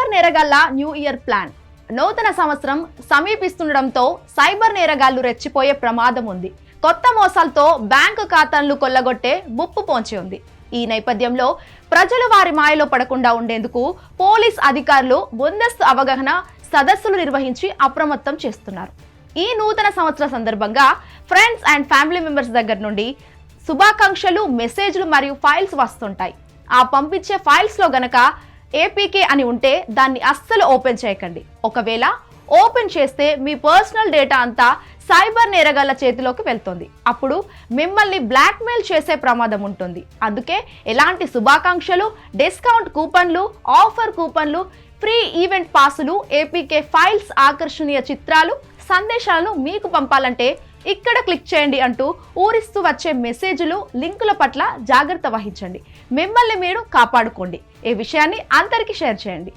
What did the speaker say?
Cyber నేరగాళ్ల new year plan. నూతన సంవత్సరం సమీపిస్తుండటంతో సైబర్ నేరగాళ్లు రెచ్చిపోయే ప్రమాదం ఉంది. కొత్త మోసాలతో బ్యాంకు ఖాతాలను కొల్లగొట్టే ముప్పు పొంచి ఉంది. ఈ నేపథ్యంలో ప్రజలు వారి మాయలో పడకుండా ఉండేందుకు పోలీస్ అధికారులు ముందస్తు అవగాహన సదస్సులు నిర్వహించి అప్రమత్తం చేస్తున్నారు. ఈ నూతన సంవత్సర సందర్భంగా ఫ్రెండ్స్ అండ్ ఫ్యామిలీ మెంబర్స్ దగ్గర నుండి శుభాకాంక్షలు, మెసేజ్లు మరియు ఫైల్స్ వస్తుంటాయి. ఆ పంపించే ఫైల్స్ లో గనక ఏపీకే అని ఉంటే దాన్ని అస్సలు ఓపెన్ చేయకండి. ఒకవేళ ఓపెన్ చేస్తే మీ పర్సనల్ డేటా అంతా సైబర్ నేరగాళ్ల చేతిలోకి వెళ్తుంది. అప్పుడు మిమ్మల్ని బ్లాక్మెయిల్ చేసే ప్రమాదం ఉంటుంది. అందుకే ఎలాంటి శుభాకాంక్షలు, డిస్కౌంట్ కూపన్లు, ఆఫర్ కూపన్లు, ఫ్రీ ఈవెంట్ పాసులు, ఏపీకే ఫైల్స్, ఆకర్షణీయ చిత్రాలు, సందేశాలను మీకు పంపాలంటే ఇక్కడ క్లిక్ చేయండి అంటూ ఊరిస్తూ వచ్చే మెసేజ్లు, లింకుల పట్ల జాగ్రత్త వహించండి. మిమ్మల్ని మీరు కాపాడుకోండి. ఈ విషయాన్ని అందరికీ షేర్ చేయండి.